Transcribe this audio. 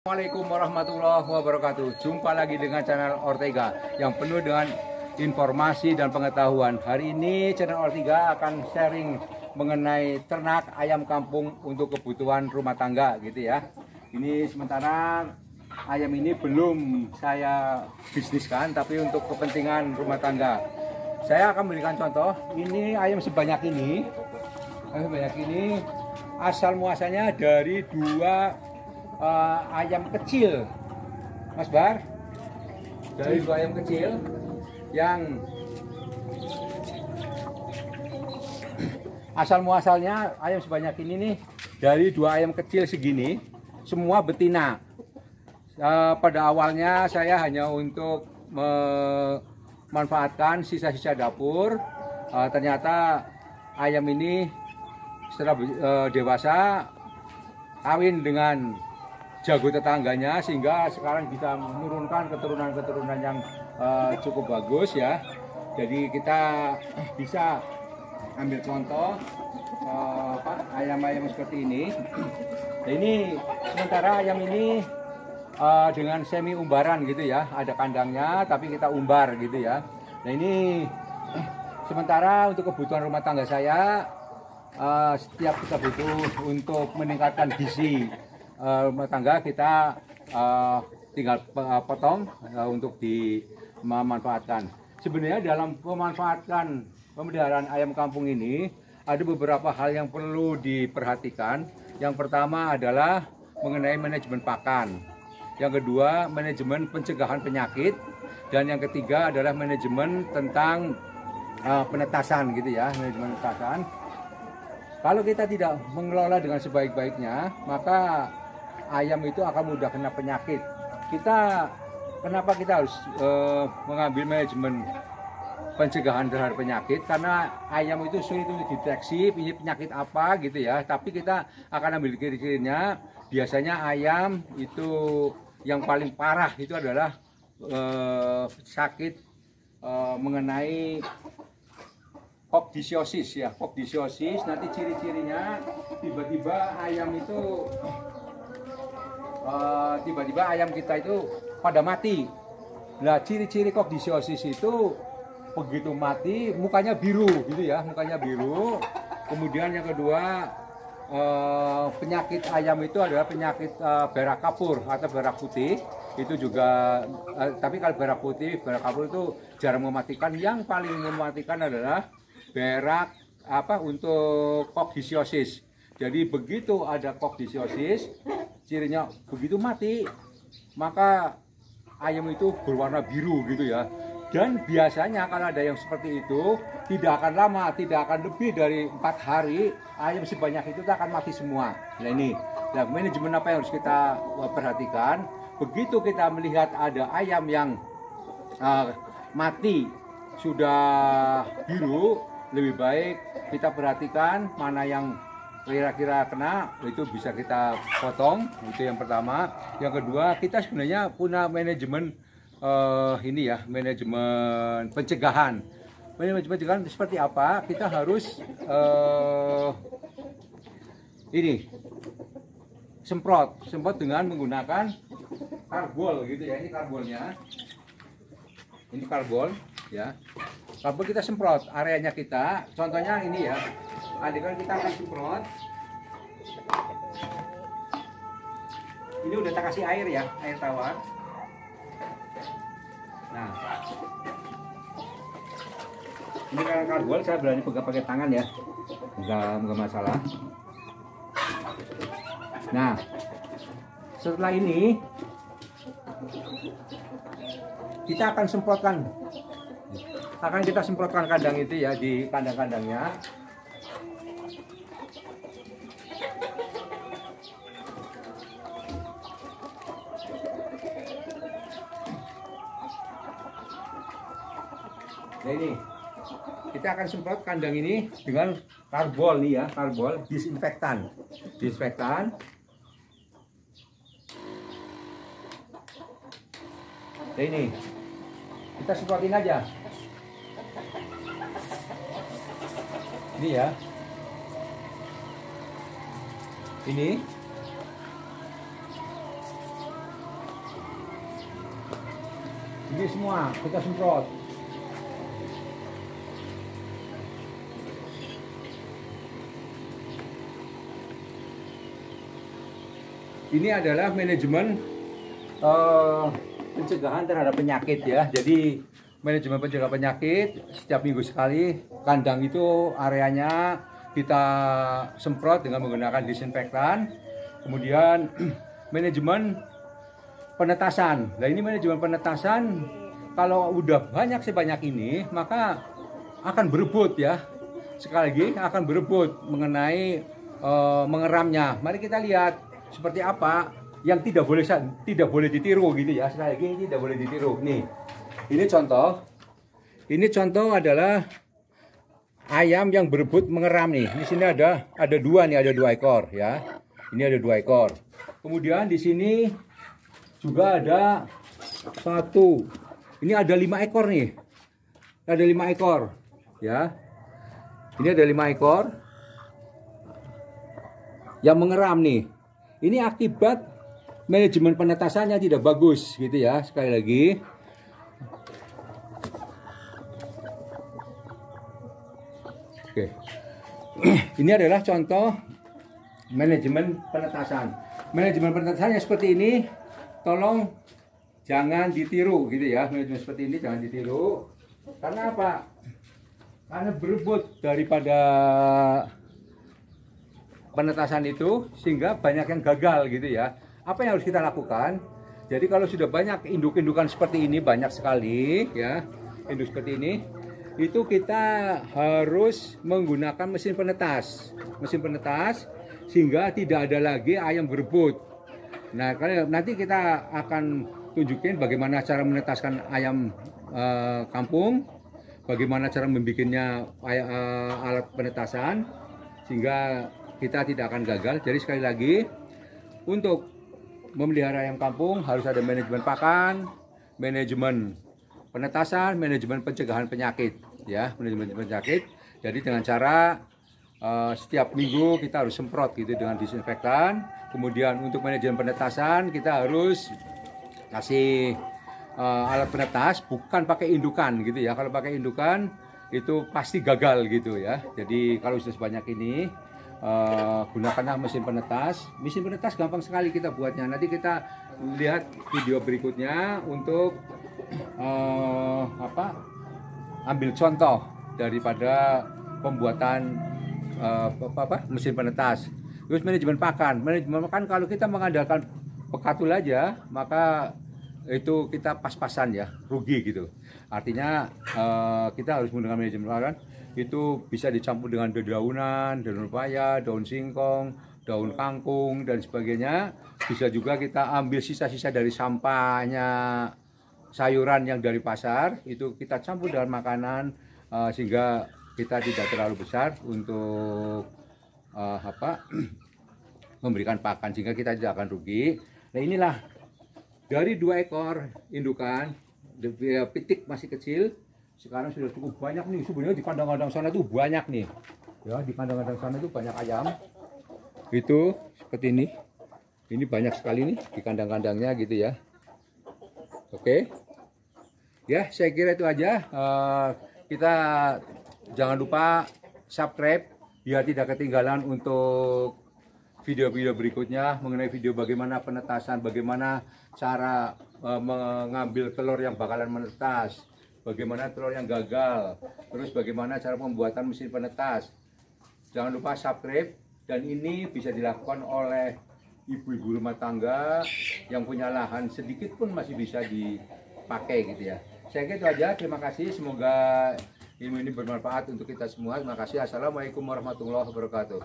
Assalamualaikum warahmatullahi wabarakatuh. Jumpa lagi dengan channel Ortega yang penuh dengan informasi dan pengetahuan. Hari ini channel Ortega akan sharing mengenai ternak ayam kampung untuk kebutuhan rumah tangga gitu ya. Ini sementara ayam ini belum saya bisniskan, tapi untuk kepentingan rumah tangga. Saya akan memberikan contoh. Ini ayam sebanyak ini. Asal muasalnya dari dua ayam kecil, Mas Bar, dari dua ayam kecil yang asal muasalnya ayam sebanyak ini nih dari dua ayam kecil segini, semua betina. Pada awalnya saya hanya untuk memanfaatkan sisa-sisa dapur. Ternyata ayam ini setelah dewasa kawin dengan jago tetangganya, sehingga sekarang bisa menurunkan keturunan-keturunan yang cukup bagus ya. Jadi kita bisa ambil contoh ayam-ayam seperti ini. Nah, ini sementara ayam ini dengan semi umbaran gitu ya, ada kandangnya tapi kita umbar gitu ya. Nah, ini sementara untuk kebutuhan rumah tangga saya, setiap kita butuh untuk meningkatkan gizi rumah tangga, kita tinggal potong untuk dimanfaatkan. Sebenarnya dalam pemanfaatan pemeliharaan ayam kampung ini ada beberapa hal yang perlu diperhatikan. Yang pertama adalah mengenai manajemen pakan. Yang kedua, manajemen pencegahan penyakit. Dan yang ketiga adalah manajemen tentang penetasan gitu ya, manajemen penetasan. Kalau kita tidak mengelola dengan sebaik-baiknya, maka ayam itu akan mudah kena penyakit. Kenapa kita harus mengambil manajemen pencegahan terhadap penyakit? Karena ayam itu sulit untuk deteksi ini penyakit apa gitu ya. Tapi kita akan ambil ciri-cirinya. Biasanya ayam itu yang paling parah itu adalah sakit mengenai kokdisiosis ya. Kokdisiosis nanti ciri-cirinya tiba-tiba ayam itu ayam kita itu pada mati. Nah, ciri-ciri kokdisiosis itu begitu mati mukanya biru gitu ya, mukanya biru. Kemudian yang kedua, penyakit ayam itu adalah penyakit berak kapur atau berak putih. Itu juga tapi kalau berak putih, berak kapur itu jarang mematikan. Yang paling mematikan adalah berak untuk kokdisiosis. Jadi begitu ada kokdisiosis, cirinya begitu mati, maka ayam itu berwarna biru gitu ya. Dan biasanya kalau ada yang seperti itu, tidak akan lama, tidak akan lebih dari 4 hari, ayam sebanyak itu akan mati semua. Nah ini, nah, manajemen apa yang harus kita perhatikan? Begitu kita melihat ada ayam yang mati sudah biru, lebih baik kita perhatikan mana yang kira-kira kena, itu bisa kita potong. Itu yang pertama. Yang kedua, kita sebenarnya punya manajemen manajemen pencegahan. Manajemen pencegahan seperti apa? Kita harus semprot dengan menggunakan karbol gitu ya. Ini karbolnya. Ini karbol ya. Karbol kita semprot areanya kita. Contohnya ini ya. Andaikan kita akan semprot, ini udah kita kasih air ya, air tawar. Nah, ini kan karbol, saya berani pegang pakai tangan ya, nggak masalah. Nah, setelah ini kita akan semprotkan kandang itu ya, di kandang-kandangnya. Nah ini, kita akan semprot kandang ini dengan karbol nih ya, karbol disinfektan. Nah ini, kita semprotin aja. Ini ya, ini Ini semua kita semprot. Ini adalah manajemen pencegahan terhadap penyakit ya. Jadi manajemen pencegahan penyakit setiap minggu sekali kandang itu areanya kita semprot dengan menggunakan disinfektan. Kemudian manajemen penetasan. Nah ini manajemen penetasan kalau udah banyak sebanyak ini maka akan berebut ya. Sekali lagi akan berebut mengenai mengeramnya. Mari kita lihat seperti apa yang tidak boleh ditiru gitu ya. Sekali lagi ini tidak boleh ditiru. Nih, ini contoh. Ini contoh adalah ayam yang berebut mengeram nih. Di sini ada dua nih, ada 2 ekor ya. Ini ada 2 ekor. Kemudian di sini juga ada 1. Ini ada 5 ekor nih. Ada 5 ekor ya. Ini ada 5 ekor yang mengeram nih. Ini akibat manajemen penetasannya tidak bagus gitu ya. Sekali lagi. Oke. Ini adalah contoh manajemen penetasan. Manajemen penetasannya seperti ini. Tolong jangan ditiru gitu ya. Manajemen seperti ini jangan ditiru. Karena apa? Karena berebut daripada penetasan itu sehingga banyak yang gagal gitu ya. Apa yang harus kita lakukan? Jadi kalau sudah banyak induk-indukan seperti ini, banyak sekali ya, induk seperti ini, itu kita harus menggunakan mesin penetas. Mesin penetas sehingga tidak ada lagi ayam berebut. Nah, nanti kita akan tunjukin bagaimana cara menetaskan ayam kampung, bagaimana cara membuatnya alat penetasan sehingga kita tidak akan gagal. Jadi sekali lagi, untuk memelihara ayam kampung harus ada manajemen pakan, manajemen penetasan, manajemen pencegahan penyakit ya, manajemen penyakit. Jadi dengan cara setiap minggu kita harus semprot gitu dengan disinfektan. Kemudian untuk manajemen penetasan kita harus kasih alat penetas, bukan pakai indukan gitu ya. Kalau pakai indukan itu pasti gagal gitu ya. Jadi kalau sudah sebanyak ini, gunakanlah mesin penetas. Mesin penetas gampang sekali kita buatnya. Nanti kita lihat video berikutnya untuk ambil contoh daripada pembuatan mesin penetas. Terus manajemen pakan. Manajemen pakan kalau kita mengandalkan pekatul aja, maka itu kita pas-pasan ya, rugi gitu. Artinya kita harus menggunakan manajemen pakan. Itu bisa dicampur dengan dedaunan, daun pepaya, daun singkong, daun kangkung dan sebagainya. Bisa juga kita ambil sisa-sisa dari sampahnya sayuran yang dari pasar, itu kita campur dengan makanan sehingga kita tidak terlalu besar untuk memberikan pakan, sehingga kita tidak akan rugi. Nah inilah dari 2 ekor indukan, pitik masih kecil. Sekarang sudah cukup banyak nih, sebenarnya di kandang-kandang sana tuh banyak nih. Ya, di kandang-kandang sana tuh banyak ayam. Itu seperti ini. Ini banyak sekali nih di kandang-kandangnya gitu ya. Oke. Ya, saya kira itu aja. Kita jangan lupa subscribe biar tidak ketinggalan untuk video-video berikutnya mengenai video bagaimana penetasan, bagaimana cara mengambil telur yang bakalan menetas, bagaimana telur yang gagal, terus bagaimana cara pembuatan mesin penetas. Jangan lupa subscribe, dan ini bisa dilakukan oleh ibu-ibu rumah tangga yang punya lahan sedikit pun masih bisa dipakai gitu ya. Saya kira itu aja, terima kasih, semoga ilmu ini bermanfaat untuk kita semua. Terima kasih. Assalamualaikum warahmatullahi wabarakatuh.